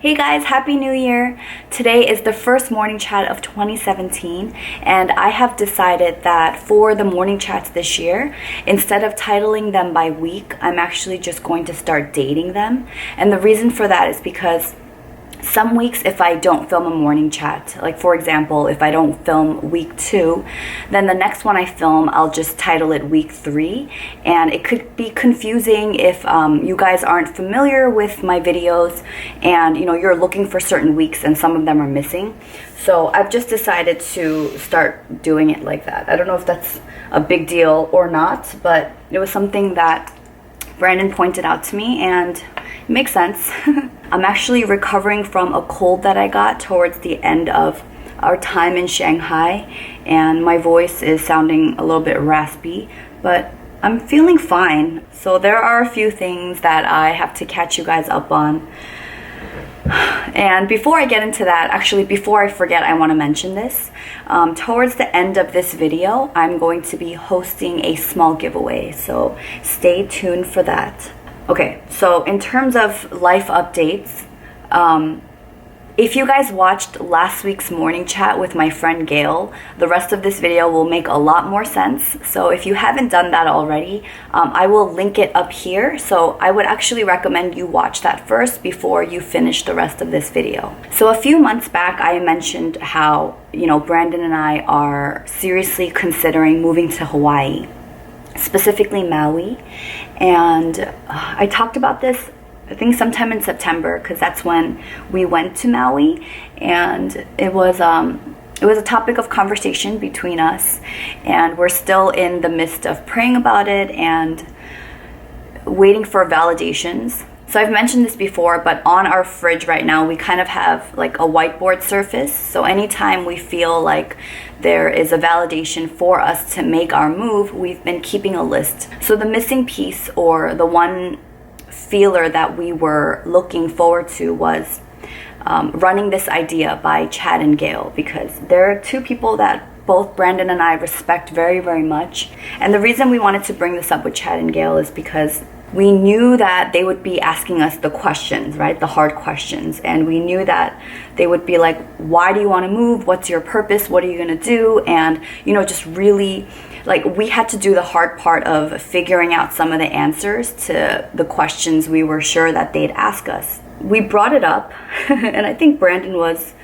Hey guys, Happy New Year! Today is the first morning chat of 2017, and I have decided that for the morning chats this year, instead of titling them by week, I'm actually just going to start dating them. And the reason for that is because some weeks, if I don't film a morning chat, like for example, if I don't film week 2, then the next one I film, I'll just title it week 3. And it could be confusing if you guys aren't familiar with my videos and you're looking for certain weeks and some of them are missing. So I've just decided to start doing it like that. I don't know if that's a big deal or not, but it was something that Brandon pointed out to me and it makes sense. I'm actually recovering from a cold that I got towards the end of our time in Shanghai, and my voice is sounding a little bit raspy, but I'm feeling fine. So there are a few things that I have to catch you guys up on. And before I get into that, actually before I forget, I want to mention this. Towards the end of this video, I'm going to be hosting a small giveaway, so stay tuned for that. Okay, so in terms of life updates, if you guys watched last week's morning chat with my friend Gail, the rest of this video will make a lot more sense. So if you haven't done that already, I will link it up here. So I would actually recommend you watch that first before you finish the rest of this video. So a few months back, I mentioned how, Brandon and I are seriously considering moving to Hawaii, specifically Maui. And I talked about this, I think sometime in September, because that's when we went to Maui, and it was a topic of conversation between us, and we're still in the midst of praying about it and waiting for validations. So I've mentioned this before, but on our fridge right now, we kind of have like a whiteboard surface. So anytime we feel like there is a validation for us to make our move, we've been keeping a list. So the missing piece, or the one feeler that we were looking forward to, was running this idea by Chad and Gail, because there are two people that both Brandon and I respect very, very much. And the reason we wanted to bring this up with Chad and Gail is because we knew that they would be asking us the questions, right? The hard questions. And we knew that they would be like, why do you want to move? What's your purpose? What are you going to do? And, just really, like, we had to do the hard part of figuring out some of the answers to the questions we were sure that they'd ask us. We brought it up, and I think Brandon was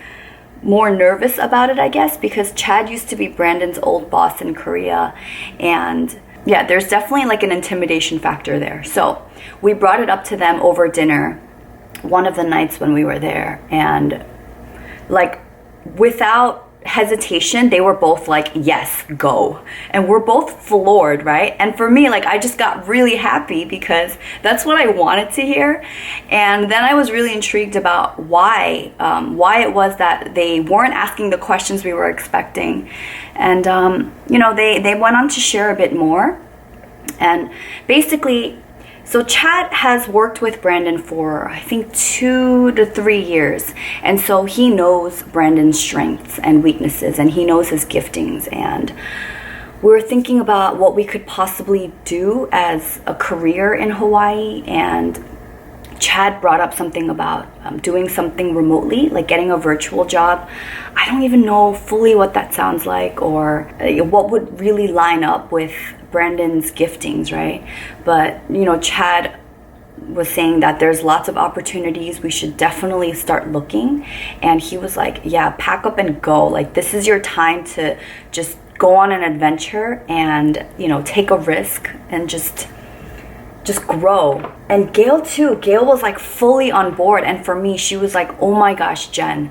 more nervous about it, I guess, because Chad used to be Brandon's old boss in Korea, and yeah, there's definitely like an intimidation factor there. So we brought it up to them over dinner one of the nights when we were there, and like without hesitation, they were both like, yes, go. And we're both floored, right? And for me, like, I just got really happy because that's what I wanted to hear. And then I was really intrigued about why it was that they weren't asking the questions we were expecting. And they went on to share a bit more. And basically, so Chad has worked with Brandon for, I think, 2 to 3 years. And so he knows Brandon's strengths and weaknesses, and he knows his giftings. And we were thinking about what we could possibly do as a career in Hawaii. And Chad brought up something about doing something remotely, like getting a virtual job. I don't even know fully what that sounds like, or what would really line up with Brandon's giftings, right? But Chad was saying that there's lots of opportunities, we should definitely start looking. And he was like, yeah, pack up and go. Like, this is your time to just go on an adventure and take a risk and just grow. And Gail too. Gail was like fully on board, and for me, she was like, oh my gosh, Jen,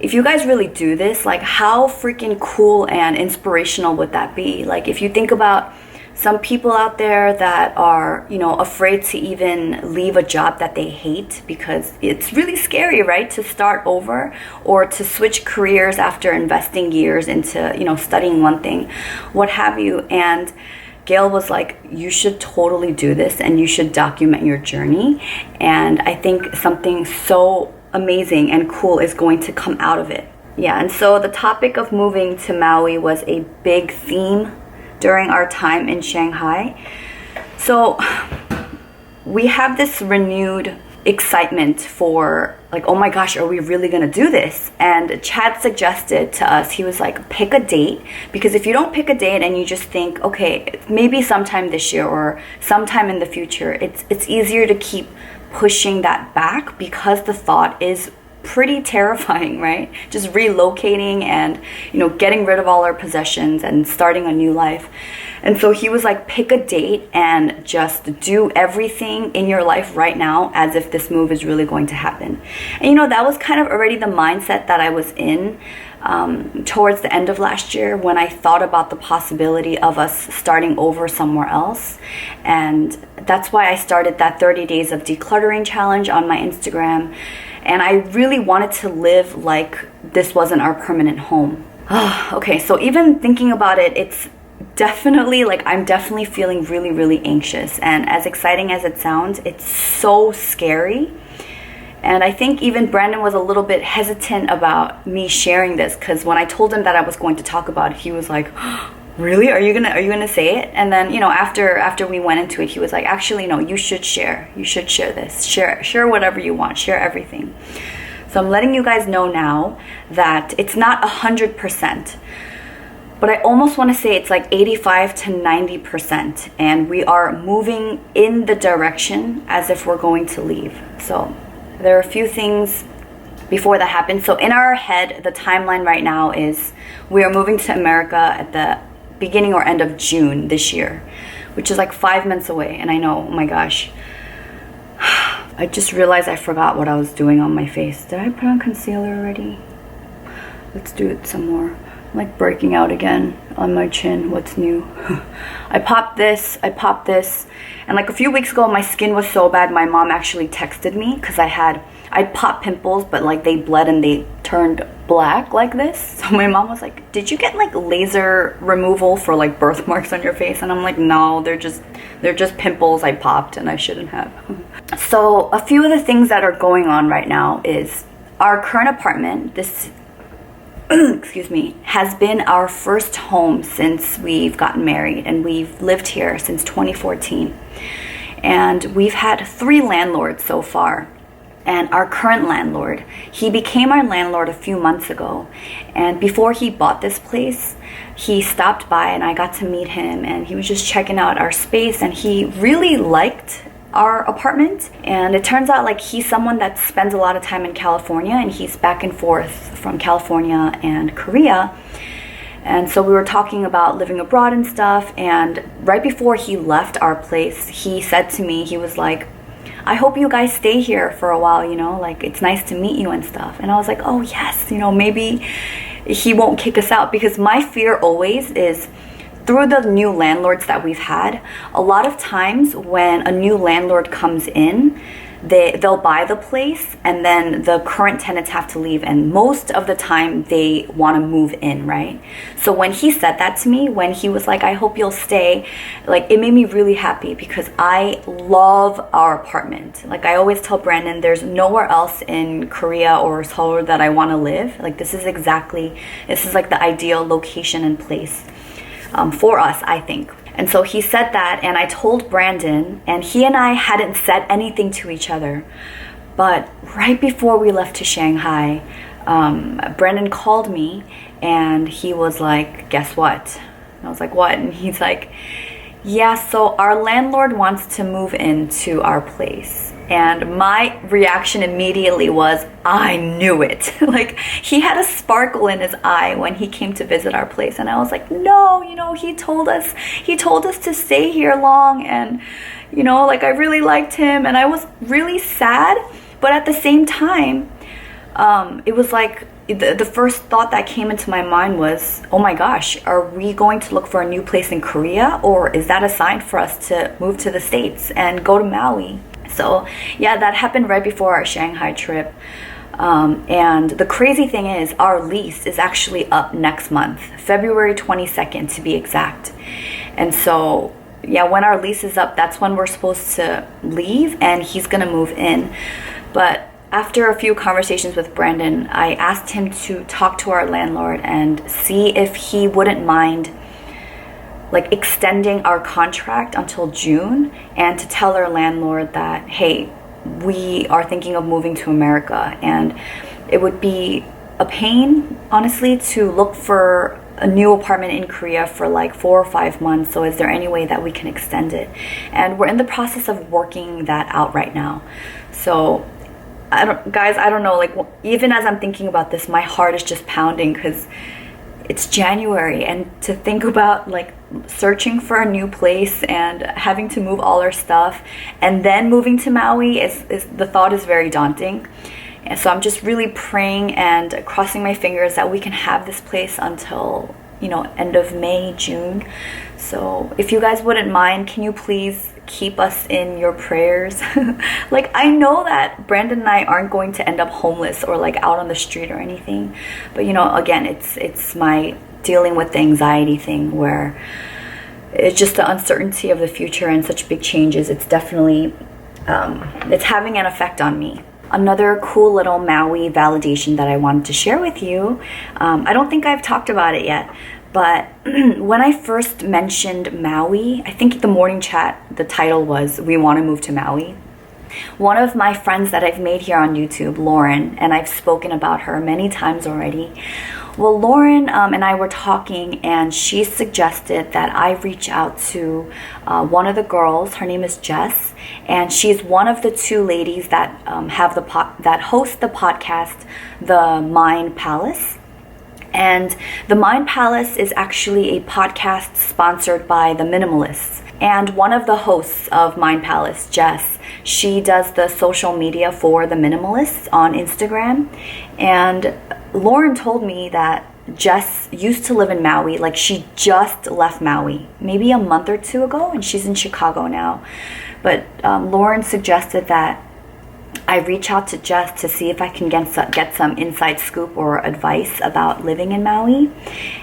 if you guys really do this, like, how freaking cool and inspirational would that be? Like, if you think about some people out there that are, afraid to even leave a job that they hate because it's really scary, right? To start over or to switch careers after investing years into, studying one thing, what have you. And Gail was like, you should totally do this and you should document your journey. And I think something so amazing and cool is going to come out of it. Yeah, and so the topic of moving to Maui was a big theme during our time in Shanghai. So we have this renewed excitement for like, oh my gosh, are we really gonna do this? And Chad suggested to us, he was like, pick a date, because if you don't pick a date and you just think, okay, maybe sometime this year or sometime in the future, it's easier to keep pushing that back, because the thought is pretty terrifying, right? Just relocating and, you know, getting rid of all our possessions and starting a new life. And so he was like, pick a date and just do everything in your life right now as if this move is really going to happen. And you know, that was kind of already the mindset that I was in towards the end of last year, when I thought about the possibility of us starting over somewhere else. And that's why I started that 30 days of decluttering challenge on my Instagram. And I really wanted to live like this wasn't our permanent home. Okay, so even thinking about it, it's definitely like, I'm definitely feeling really, really anxious. And as exciting as it sounds, it's so scary. And I think even Brandon was a little bit hesitant about me sharing this, because when I told him that I was going to talk about it, he was like, really? Are you gonna say it? And then, you know, after we went into it, he was like, actually, no, you should share this. Share whatever you want. Share everything. So I'm letting you guys know now that it's not 100%. But I almost want to say it's like 85 to 90%. And we are moving in the direction as if we're going to leave. So there are a few things before that happens. So in our head, the timeline right now is we are moving to America at the beginning or end of June this year, which is like 5 months away. And I know, oh my gosh, I just realized I forgot what I was doing on my face. Did I put on concealer already? Let's do it some more. I'm like breaking out again on my chin. What's new? I popped this, and like a few weeks ago my skin was so bad, my mom actually texted me, because I'd popped pimples, but like they bled and they turned black like this. So my mom was like, did you get like laser removal for like birthmarks on your face? And I'm like, no, they're just pimples I popped and I shouldn't have. So a few of the things that are going on right now is our current apartment, this excuse me, has been our first home since we've gotten married, and we've lived here since 2014. And we've had 3 landlords so far. And our current landlord, he became our landlord a few months ago. And before he bought this place, he stopped by and I got to meet him, and he was just checking out our space, and he really liked our apartment. And it turns out like he's someone that spends a lot of time in California, and he's back and forth from California and Korea. And so we were talking about living abroad and stuff, and right before he left our place, he said to me, he was like, I hope you guys stay here for a while, you know, like it's nice to meet you and stuff. And I was like, oh yes, you know, maybe he won't kick us out, because my fear always is, through the new landlords that we've had, a lot of times when a new landlord comes in, they'll buy the place and then the current tenants have to leave, and most of the time they want to move in, right? So when he said that to me, when he was like, I hope you'll stay, like it made me really happy, because I love our apartment. Like I always tell Brandon, there's nowhere else in Korea or Seoul that I want to live. Like this is like the ideal location and place for us, I think. And so he said that, and I told Brandon, and he and I hadn't said anything to each other. But right before we left to Shanghai, Brandon called me and he was like, guess what? And I was like, what? And he's like, yeah, so our landlord wants to move into our place. And my reaction immediately was, I knew it. Like he had a sparkle in his eye when he came to visit our place. And I was like, no, you know, he told us to stay here long. And, you know, like I really liked him, and I was really sad. But at the same time, it was like, the first thought that came into my mind was, oh my gosh, are we going to look for a new place in Korea? Or is that a sign for us to move to the States and go to Maui? So yeah, that happened right before our Shanghai trip. And the crazy thing is, our lease is actually up next month, February 22nd to be exact. And so yeah, when our lease is up, that's when we're supposed to leave, and he's gonna move in. But after a few conversations with Brandon, I asked him to talk to our landlord and see if he wouldn't mind like extending our contract until June, and to tell our landlord that, hey, we are thinking of moving to America, and it would be a pain, honestly, to look for a new apartment in Korea for like 4 or 5 months. So is there any way that we can extend it? And we're in the process of working that out right now. So I don't know, like, even as I'm thinking about this, my heart is just pounding because it's January, and to think about like searching for a new place and having to move all our stuff and then moving to Maui is the thought is very daunting. And so I'm just really praying and crossing my fingers that we can have this place until, you know, end of May, June. So if you guys wouldn't mind, can you please keep us in your prayers? Like, I know that Brandon and I aren't going to end up homeless or like out on the street or anything, but you know, again, it's my dealing with the anxiety thing, where it's just the uncertainty of the future and such big changes. It's definitely it's having an effect on me. Another cool little Maui validation that I wanted to share with you, I don't think I've talked about it yet, but when I first mentioned Maui, I think the morning chat, the title was, "We want to move to Maui." One of my friends that I've made here on YouTube, Lauren, and I've spoken about her many times already. Well, Lauren and I were talking, and she suggested that I reach out to one of the girls. Her name is Jess, and she's one of the 2 ladies that have that host the podcast, The Mind Palace. And The Mind Palace is actually a podcast sponsored by The Minimalists. And one of the hosts of Mind Palace, Jess, she does the social media for The Minimalists on Instagram. And Lauren told me that Jess used to live in Maui. Like, she just left Maui maybe a month or 2 ago, and she's in Chicago now. But Lauren suggested that I reach out to Jess to see if I can get some inside scoop or advice about living in Maui.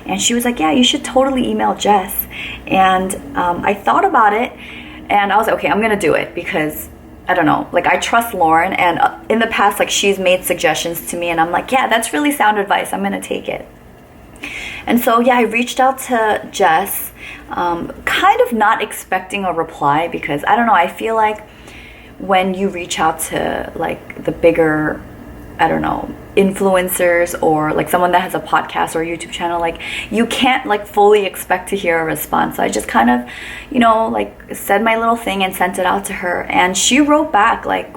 And she was like, yeah, you should totally email Jess. And I thought about it, and I was like, okay, I'm gonna do it, because I don't know, like, I trust Lauren, and in the past, like, she's made suggestions to me, and I'm like, yeah, that's really sound advice, I'm gonna take it. And so yeah, I reached out to Jess, kind of not expecting a reply, because I don't know, I feel like when you reach out to like the bigger, I don't know, influencers or like someone that has a podcast or a YouTube channel, like, you can't like fully expect to hear a response. So I just kind of, you know, like said my little thing and sent it out to her, and she wrote back like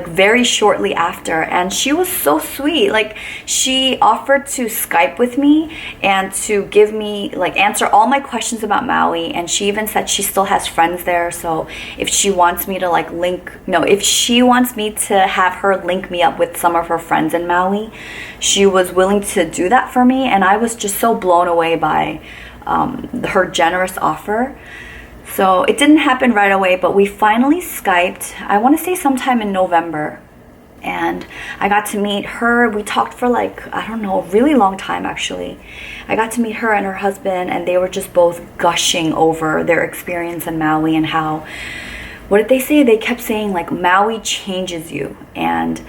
very shortly after, and she was so sweet. Like, she offered to Skype with me and to give me, like, answer all my questions about Maui, and she even said she still has friends there, so if she wants me to like if she wants me to have her link me up with some of her friends in Maui, she was willing to do that for me. And I was just so blown away by her generous offer. So it didn't happen right away, but we finally Skyped, I want to say sometime in November. And I got to meet her. We talked for like, I don't know, a really long time actually. I got to meet her and her husband, and they were just both gushing over their experience in Maui and how, what did they say? They kept saying like, Maui changes you. And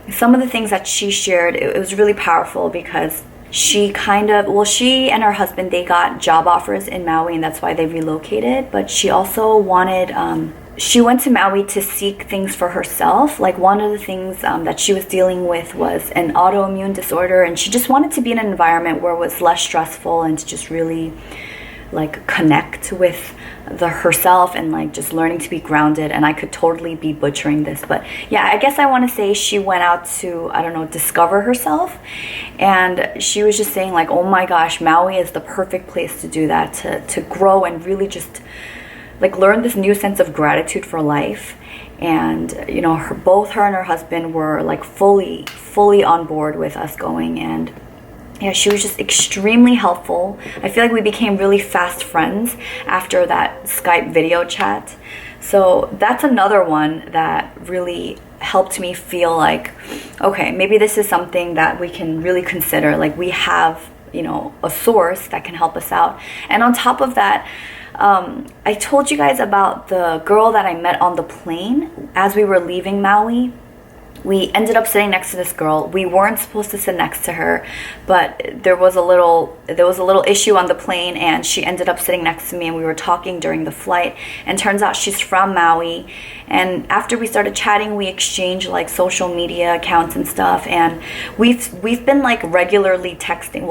some of the things that she shared, it was really powerful, because she and her husband, they got job offers in Maui, and that's why they relocated. But she also wanted, she went to Maui to seek things for herself. Like, one of the things that she was dealing with was an autoimmune disorder, and she just wanted to be in an environment where it was less stressful and to just really like connect with herself and like just learning to be grounded. And I could totally be butchering this, but yeah, I guess I want to say she went out to, I don't know, discover herself. And she was just saying like, oh my gosh, Maui is the perfect place to do that, to grow and really just like learn this new sense of gratitude for life. And you know, both her and her husband were like fully on board with us going. And yeah, she was just extremely helpful. I feel like we became really fast friends after that Skype video chat. So that's another one that really helped me feel like, okay, maybe this is something that we can really consider. Like, we have, you know, a source that can help us out. And on top of that, I told you guys about the girl that I met on the plane as we were leaving Maui. we ended up sitting next to this girl. We weren't supposed to sit next to her, but there was a little issue on the plane, and she ended up sitting next to me, and we were talking during the flight, and turns out she's from Maui. And after we started chatting, we exchanged like social media accounts and stuff, and we've been like regularly texting,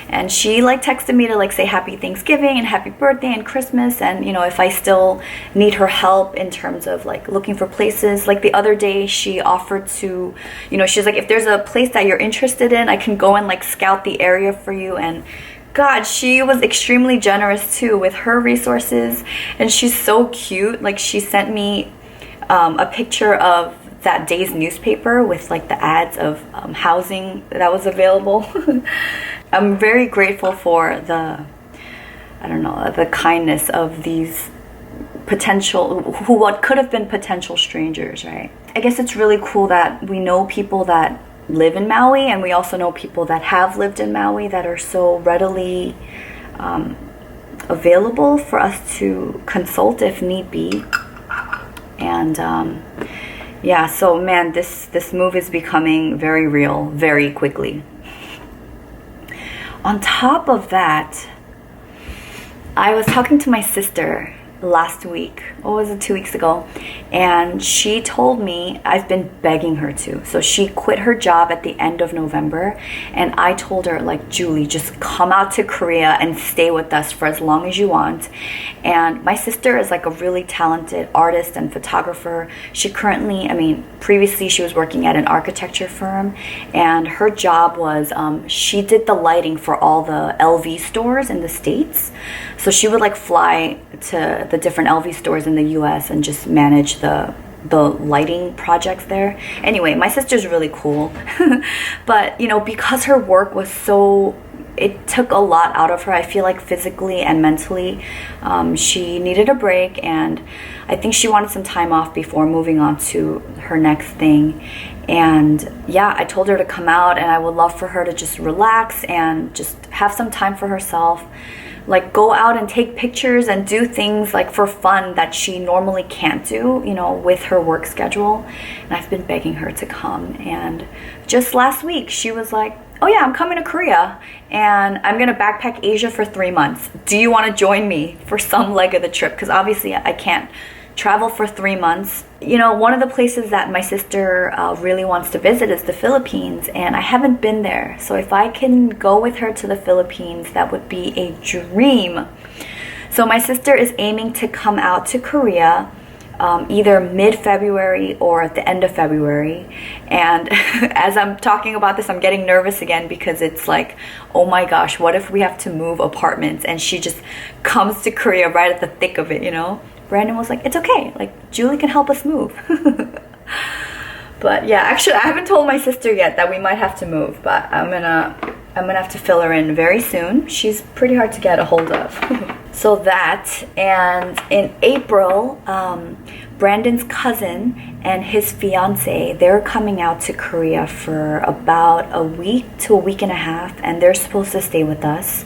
and she like texted me to like say happy Thanksgiving and happy birthday and Christmas, and you know, if I still need her help in terms of like looking for places. Like the other day she offered to, you know, she's like, if there's a place that you're interested in, I can go and like scout the area for you. And God, she was extremely generous too with her resources, and she's so cute. Like she sent me a picture of that day's newspaper with like the ads of housing that was available. I'm very grateful for the, I don't know, the kindness of these what could have been potential strangers, right? I guess it's really cool that we know people that live in Maui, and we also know people that have lived in Maui that are so readily available for us to consult if need be. And yeah, so man, this move is becoming very real very quickly. On top of that, I was talking to my sister last week, or was it 2 weeks ago, and she told me, I've been begging her to, so she quit her job at the end of November, and I told her, like, Julie, just come out to Korea and stay with us for as long as you want. And my sister is like a really talented artist and photographer. She currently, I mean, previously she was working at an architecture firm, and her job was she did the lighting for all the LV stores in the States. So she would like fly to the different LV stores in the US and just manage the lighting projects there. Anyway, my sister's really cool. But you know, because her work was so, it took a lot out of her, I feel like physically and mentally. She needed a break, and I think she wanted some time off before moving on to her next thing. And yeah, I told her to come out, and I would love for her to just relax and just have some time for herself. Like go out and take pictures and do things like for fun that she normally can't do, you know, with her work schedule. And I've been begging her to come. And just last week she was like, oh yeah, I'm coming to Korea and I'm gonna backpack Asia for 3 months. Do you want to join me for some leg of the trip? Because obviously I can't travel for 3 months. You know, one of the places that my sister really wants to visit is the Philippines, and I haven't been there. So if I can go with her to the Philippines, that would be a dream. So my sister is aiming to come out to Korea either mid-February or at the end of February. And as I'm talking about this, I'm getting nervous again, because it's like, oh my gosh, what if we have to move apartments and she just comes to Korea right at the thick of it, you know? Brandon was like, it's okay, like Julie can help us move. But yeah, actually I haven't told my sister yet that we might have to move, but I'm gonna have to fill her in very soon. She's pretty hard to get a hold of. So that, and in April, Brandon's cousin and his fiance, they're coming out to Korea for about a week to a week and a half, and they're supposed to stay with us.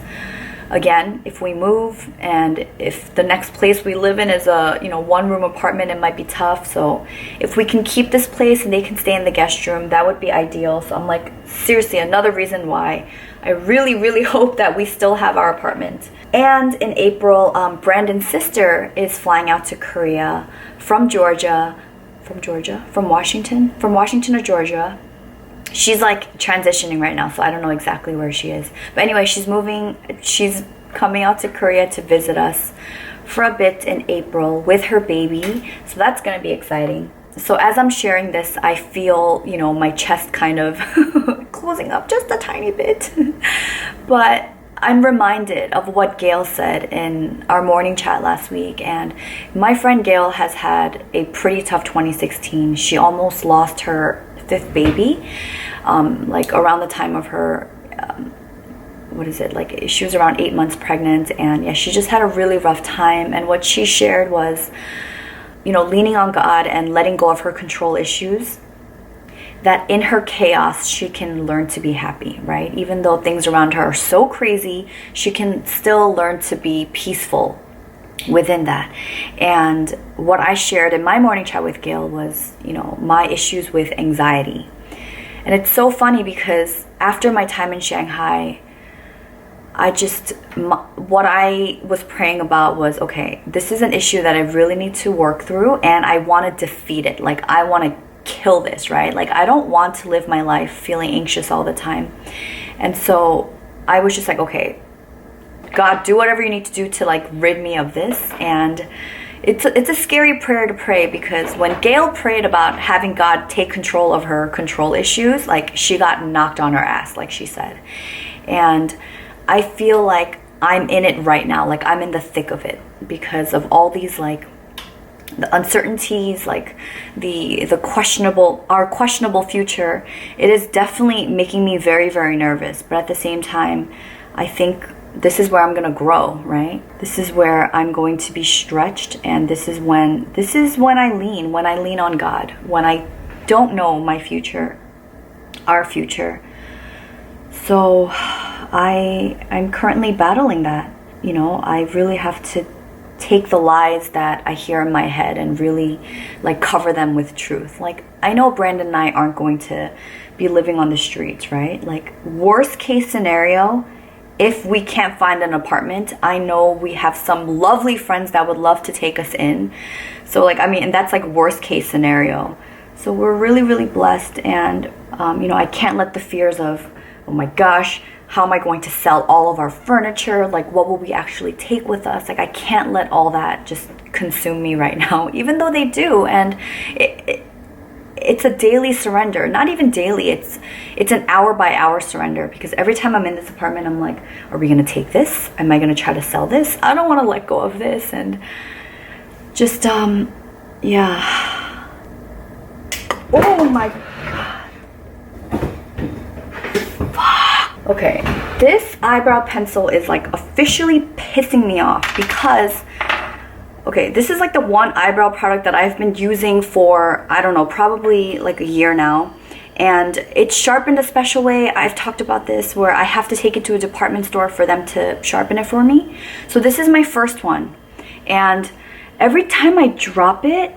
Again, if we move and if the next place we live in is a, you know, 1-room apartment, it might be tough. So if we can keep this place and they can stay in the guest room, that would be ideal. So I'm like, seriously, another reason why I really, really hope that we still have our apartment. And in April, Brandon's sister is flying out to Korea from Washington or Georgia. She's like transitioning right now, so I don't know exactly where she is. But anyway, she's coming out to Korea to visit us for a bit in April with her baby. So that's gonna be exciting. So as I'm sharing this, I feel, you know, my chest kind of closing up just a tiny bit. But I'm reminded of what Gail said in our morning chat last week. And my friend Gail has had a pretty tough 2016. She almost lost her 5th baby, like around the time of her, she was around 8 months pregnant, and yeah, she just had a really rough time. And what she shared was, you know, leaning on God and letting go of her control issues, that in her chaos, she can learn to be happy, right? Even though things around her are so crazy, she can still learn to be peaceful within that. And what I shared in my morning chat with Gail was, you know, my issues with anxiety. And it's so funny because after my time in Shanghai, what I was praying about was, okay, this is an issue that I really need to work through, and I want to defeat it. Like, I want to kill this, right? Like, I don't want to live my life feeling anxious all the time. And so I was just like, okay, God, do whatever you need to do to like rid me of this. And it's a scary prayer to pray, because when Gail prayed about having God take control of her control issues, like, she got knocked on her ass, like she said. And I feel like I'm in it right now. Like, I'm in the thick of it because of all these, like, the uncertainties, like our questionable future. It is definitely making me very, very nervous. But at the same time, I think this is where I'm gonna grow, right? This is where I'm going to be stretched, and this is when I lean on God, when I don't know my future, our future. So I'm currently battling that. You know, I really have to take the lies that I hear in my head and really like cover them with truth. Like, I know Brandon and I aren't going to be living on the streets, right? Like, worst case scenario, if we can't find an apartment, I know we have some lovely friends that would love to take us in. So like, I mean, and that's like worst case scenario. So we're really, really blessed. And, you know, I can't let the fears of, oh my gosh, how am I going to sell all of our furniture? Like, what will we actually take with us? Like, I can't let all that just consume me right now, even though they do. And it's a daily surrender. Not even daily, it's an hour by hour surrender, because every time I'm in this apartment, I'm like, are we gonna take this? Am I gonna try to sell this? I don't want to let go of this. And just yeah. Oh my god. Fuck. Okay, this eyebrow pencil is like officially pissing me off, because okay, this is like the one eyebrow product that I've been using for, I don't know, probably like a year now. And it's sharpened a special way. I've talked about this, where I have to take it to a department store for them to sharpen it for me. So this is my first one. And every time I drop it,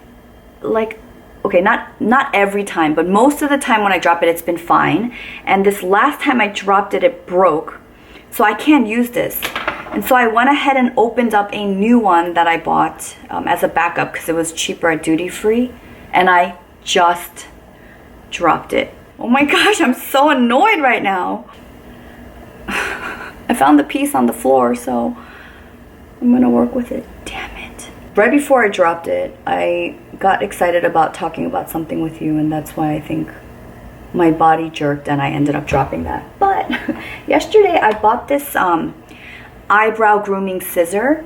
like, okay, not every time, but most of the time when I drop it, it's been fine. And this last time I dropped it, it broke. So I can't use this. And so I went ahead and opened up a new one that I bought as a backup, because it was cheaper at duty free. And I just dropped it. Oh my gosh, I'm so annoyed right now. I found the piece on the floor, so I'm gonna work with it. Damn it. Right before I dropped it, I got excited about talking about something with you, and that's why I think my body jerked and I ended up dropping that. But yesterday I bought this eyebrow grooming scissor,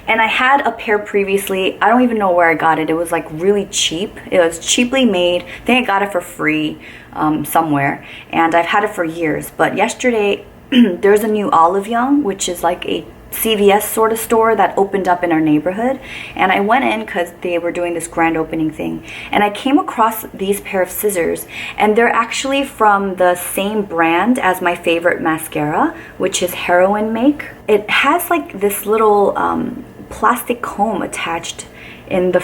and I had a pair previously. I don't even know where I got it. It was like really cheap. It was cheaply made. I think I got it for free somewhere, and I've had it for years. But yesterday there's a new Olive Young, which is like a CVS sort of store that opened up in our neighborhood, and I went in because they were doing this grand opening thing, and I came across these pair of scissors, and they're actually from the same brand as my favorite mascara, which is Heroin Make. It has like this little plastic comb attached in the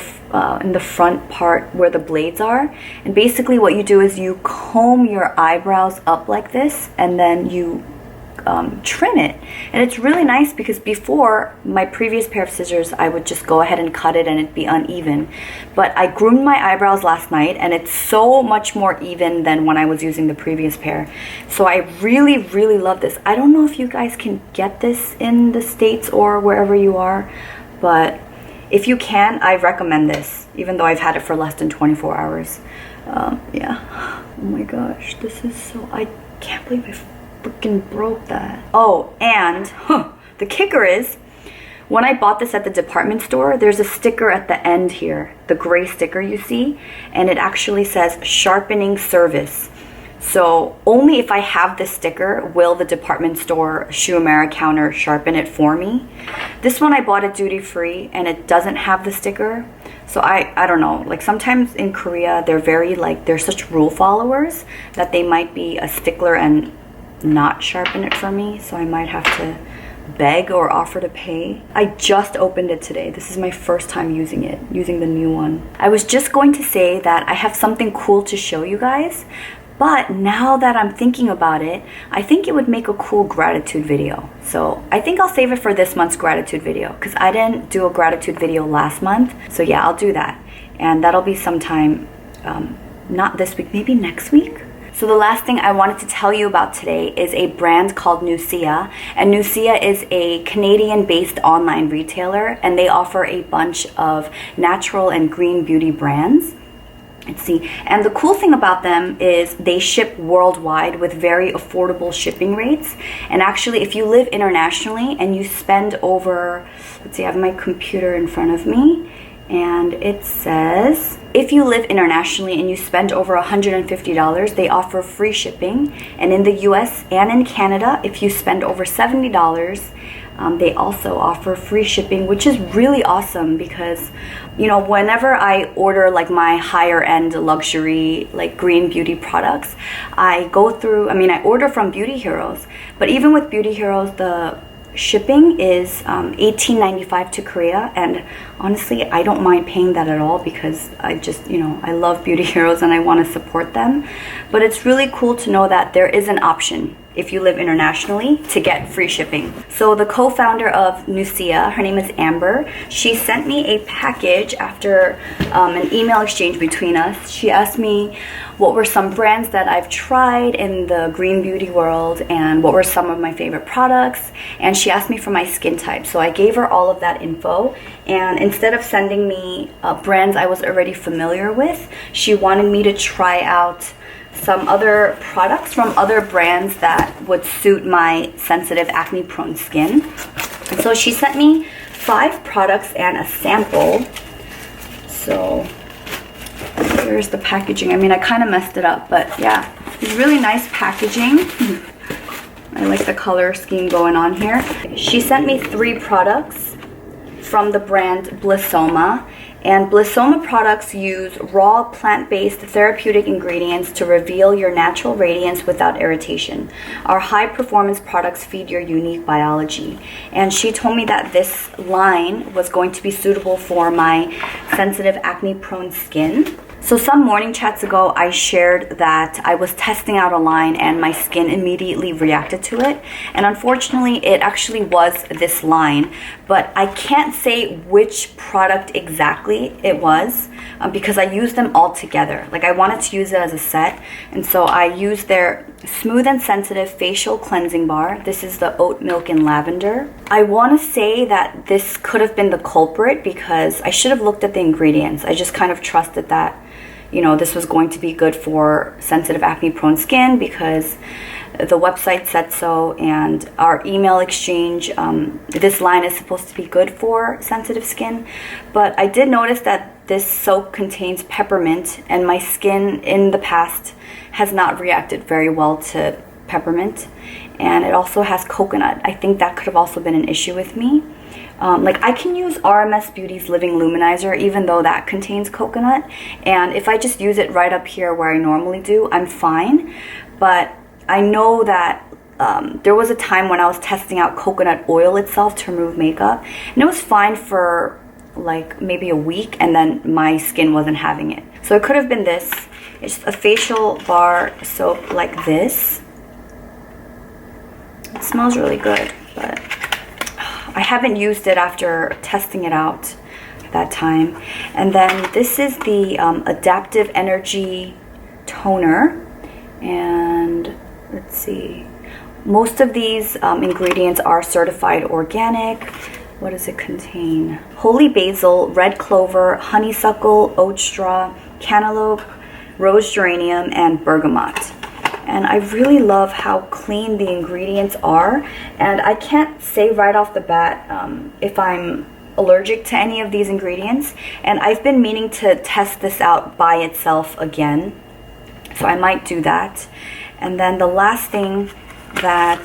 front part where the blades are, and basically what you do is you comb your eyebrows up like this, and then you trim it. And it's really nice, because before, my previous pair of scissors, I would just go ahead and cut it and it'd be uneven. But I groomed my eyebrows last night, and it's so much more even than when I was using the previous pair. So I really, really love this. I don't know if you guys can get this in the States or wherever you are, but if you can, I recommend this, even though I've had it for less than 24 hours. Yeah. Oh my gosh, this is so, I can't believe I freaking broke that. Oh, and the kicker is, when I bought this at the department store, there's a sticker at the end here, the gray sticker you see, and it actually says sharpening service. So only if I have this sticker will the department store Shu Uemura counter sharpen it for me. This one I bought at duty free, and it doesn't have the sticker. So I don't know, like sometimes in Korea they're very like, they're such rule followers that they might be a stickler and not sharpen it for me. So I might have to beg or offer to pay. I just opened it today. This is my first time using it, using the new one. I was just going to say that I have something cool to show you guys, but now that I'm thinking about it, I think it would make a cool gratitude video. So I think I'll save it for this month's gratitude video because I didn't do a gratitude video last month. So yeah, I'll do that. And that'll be sometime, not this week, maybe next week. So the last thing I wanted to tell you about today is a brand called Nuciya. And Nuciya is a Canadian-based online retailer, and they offer a bunch of natural and green beauty brands. Let's see. And the cool thing about them is they ship worldwide with very affordable shipping rates. And actually, if you live internationally and you spend over, let's see, I have my computer in front of me, and it says, if you live internationally and you spend over $150, they offer free shipping. And in the US and in Canada, if you spend over $70, they also offer free shipping, which is really awesome because, you know, whenever I order like my higher end luxury, like green beauty products, I go through, I order from Beauty Heroes, but even with Beauty Heroes, the shipping is $18.95 to Korea, and honestly I don't mind paying that at all because I just, you know, I love Beauty Heroes and I want to support them. But it's really cool to know that there is an option if you live internationally to get free shipping. So the co-founder of Nuciya, her name is Amber, she sent me a package after an email exchange between us. She asked me what were some brands that I've tried in the green beauty world and what were some of my favorite products, and she asked me for my skin type. So I gave her all of that info, and instead of sending me brands I was already familiar with, she wanted me to try out some other products from other brands that would suit my sensitive acne prone skin. And so she sent me 5 products and a sample. So here's the packaging. I kind of messed it up, but yeah, it's really nice packaging. I like the color scheme going on here. She sent me 3 products from the brand Blissoma. And Blissoma products use raw plant-based therapeutic ingredients to reveal your natural radiance without irritation. Our high-performance products feed your unique biology. And she told me that this line was going to be suitable for my sensitive acne-prone skin. So some morning chats ago, I shared that I was testing out a line and my skin immediately reacted to it. And unfortunately, it actually was this line. But I can't say which product exactly it was because I used them all together. Like I wanted to use it as a set. And so I used their Smooth and Sensitive Facial Cleansing Bar. This is the oat milk and lavender. I want to say that this could have been the culprit because I should have looked at the ingredients. I just kind of trusted that, you know, this was going to be good for sensitive acne prone skin because the website said so, and our email exchange, this line is supposed to be good for sensitive skin. But I did notice that this soap contains peppermint, and my skin in the past has not reacted very well to peppermint. And it also has coconut. I think that could have also been an issue with me. Like I can use RMS Beauty's Living Luminizer even though that contains coconut, and if I just use it right up here where I normally do, I'm fine. But I know that there was a time when I was testing out coconut oil itself to remove makeup, and it was fine for like maybe a week, and then my skin wasn't having it. So it could have been this. It's a facial bar soap like this. It smells really good, but I haven't used it after testing it out at that time. And then this is the Adaptive Energy Toner. And let's see. Most of these ingredients are certified organic. What does it contain? Holy basil, red clover, honeysuckle, oat straw, cantaloupe, rose geranium, and bergamot. And I really love how clean the ingredients are. And I can't say right off the bat if I'm allergic to any of these ingredients. And I've been meaning to test this out by itself again. So I might do that. And then the last thing that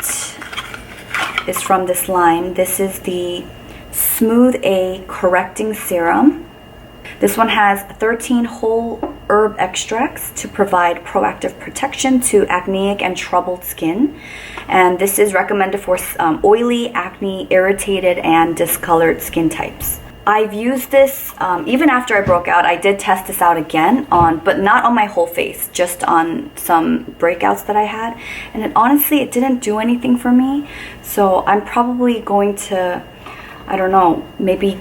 is from this line, this is the Smooth A Correcting Serum. This one has 13 whole herb extracts to provide proactive protection to acneic and troubled skin. And this is recommended for oily, acne, irritated, and discolored skin types. I've used this even after I broke out. I did test this out again but not on my whole face, just on some breakouts that I had. And honestly, it didn't do anything for me. So I'm probably going to, I don't know, maybe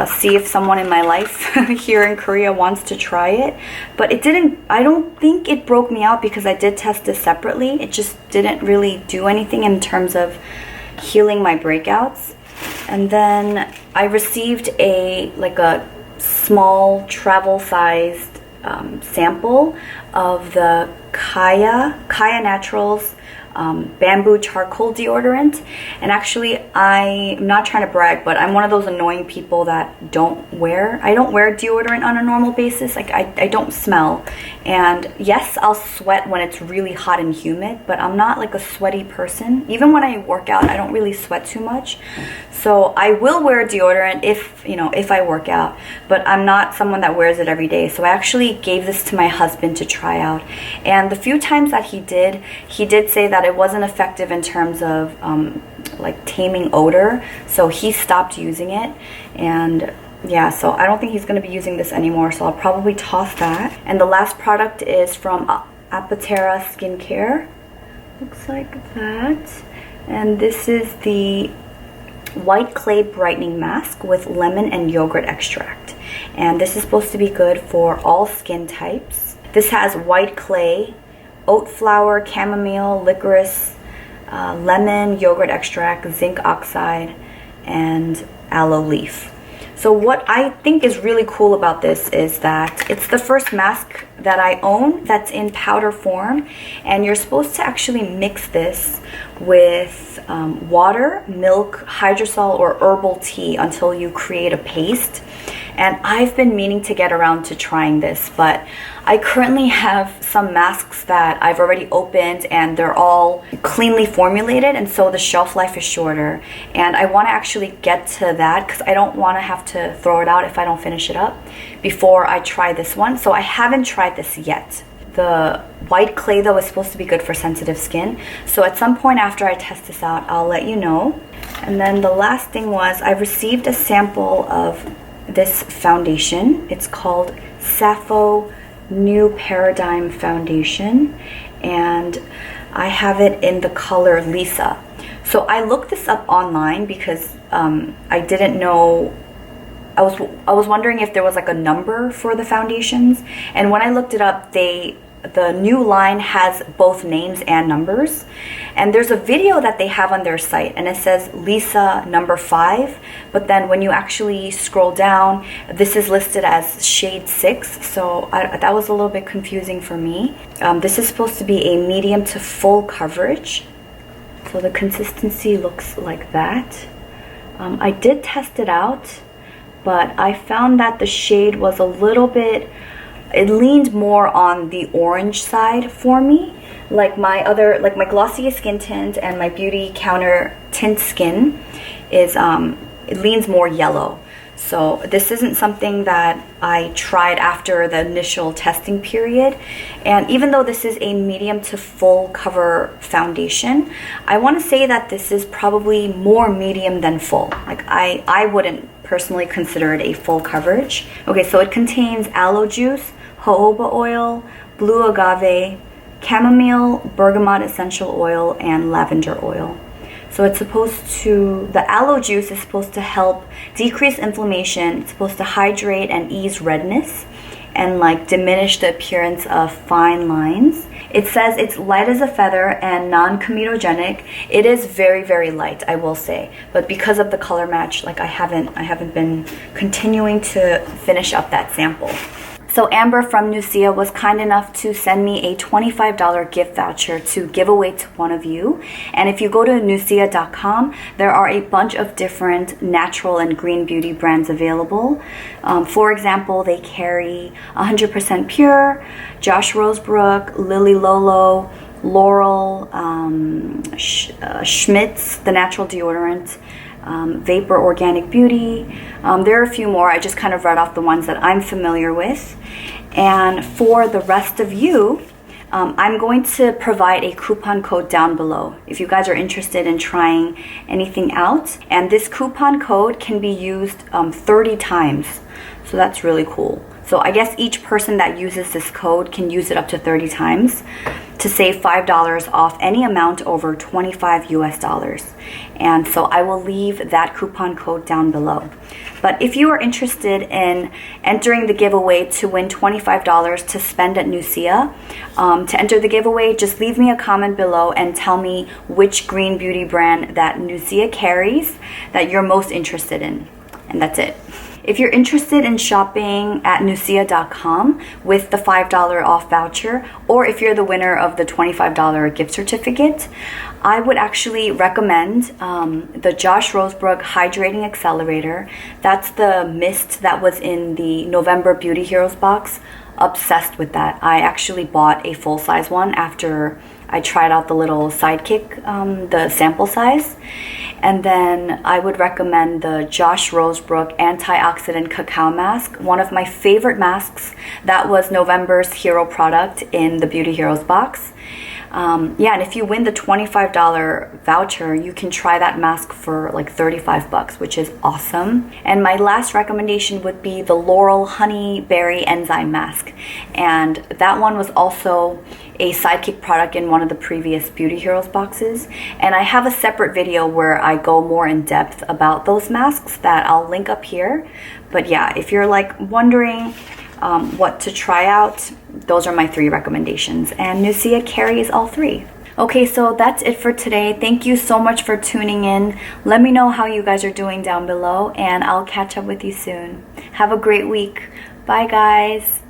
see if someone in my life here in Korea wants to try it. But I don't think it broke me out because I did test this separately. It just didn't really do anything in terms of healing my breakouts. And then I received a small travel-sized sample of the Kaya Naturals bamboo charcoal deodorant. And actually, I'm not trying to brag, but I'm one of those annoying people that I don't wear deodorant on a normal basis. Like I don't smell. And yes, I'll sweat when it's really hot and humid, but I'm not like a sweaty person. Even when I work out, I don't really sweat too much. So I will wear deodorant if I work out, but I'm not someone that wears it every day. So I actually gave this to my husband to try out. And the few times that he did say that it wasn't effective in terms of like taming odor, so he stopped using it. And yeah, so I don't think he's going to be using this anymore, so I'll probably toss that. And the last product is from Apatera Skincare. Looks like that. And this is the white clay brightening mask with lemon and yogurt extract. And this is supposed to be good for all skin types. This has white clay, oat flour, chamomile, licorice, lemon, yogurt extract, zinc oxide, and aloe leaf. So what I think is really cool about this is that it's the first mask that I own that's in powder form, and you're supposed to actually mix this with water, milk, hydrosol, or herbal tea until you create a paste. And I've been meaning to get around to trying this, but I currently have some masks that I've already opened and they're all cleanly formulated, and so the shelf life is shorter. And I want to actually get to that because I don't want to have to throw it out if I don't finish it up before I try this one. So I haven't tried this yet. The white clay though is supposed to be good for sensitive skin. So at some point after I test this out, I'll let you know. And then the last thing was I received a sample of this foundation. It's called Sappho New Paradigm Foundation, and I have it in the color Lisa. So I looked this up online because I didn't know. I was wondering if there was like a number for the foundations, and when I looked it up, the new line has both names and numbers. And there's a video that they have on their site and it says Lisa number 5, but then when you actually scroll down, this is listed as shade 6. So that was a little bit confusing for me. This is supposed to be a medium to full coverage. So the consistency looks like that. I did test it out, but I found that the shade was a little bit, it leaned more on the orange side for me. Like my Glossier Skin Tint and my Beauty Counter Tint Skin is, it leans more yellow. So this isn't something that I tried after the initial testing period. And even though this is a medium to full cover foundation, I want to say that this is probably more medium than full. Like I wouldn't personally consider it a full coverage. Okay, so it contains aloe juice, jojoba oil, blue agave, chamomile, bergamot essential oil, and lavender oil. So it's supposed to, the aloe juice is supposed to help decrease inflammation. It's supposed to hydrate and ease redness and like diminish the appearance of fine lines. It says it's light as a feather and non-comedogenic. It is very, very light, I will say. But because of the color match, like I haven't been continuing to finish up that sample. So Amber from Nuciya was kind enough to send me a $25 gift voucher to give away to one of you. And if you go to Nuciya.com, there are a bunch of different natural and green beauty brands available. For example, they carry 100% Pure, Josh Rosebrook, Lily Lolo, Laurel, Schmidt's, the natural deodorant, Vapor Organic Beauty. There are a few more. I just kind of read off the ones that I'm familiar with. And for the rest of you, I'm going to provide a coupon code down below if you guys are interested in trying anything out. And this coupon code can be used 30 times. So that's really cool. So I guess each person that uses this code can use it up to 30 times to save $5 off any amount over 25 US dollars. And so I will leave that coupon code down below. But if you are interested in entering the giveaway to win $25 to spend at Nuciya, to enter the giveaway, just leave me a comment below and tell me which green beauty brand that Nuciya carries that you're most interested in. And that's it. If you're interested in shopping at nuciya.com with the $5 off voucher, or if you're the winner of the $25 gift certificate, I would actually recommend the Josh Rosebrook Hydrating Accelerator. That's the mist that was in the November Beauty Heroes box. Obsessed with that. I actually bought a full-size one after I tried out the little sidekick, the sample size. And then I would recommend the Josh Rosebrook Antioxidant Cacao Mask, one of my favorite masks. That was November's hero product in the Beauty Heroes box. Yeah, and if you win the $25 voucher, you can try that mask for like 35 bucks, which is awesome. And my last recommendation would be the Laurel Honey Berry Enzyme Mask. And that one was also a sidekick product in one of the previous Beauty Heroes boxes. And I have a separate video where I go more in depth about those masks that I'll link up here. But yeah, if you're like wondering what to try out, those are my 3 recommendations, and Nuciya carries all 3. Okay, so that's it for today. Thank you so much for tuning in. Let me know how you guys are doing down below, and I'll catch up with you soon. Have a great week. Bye, guys.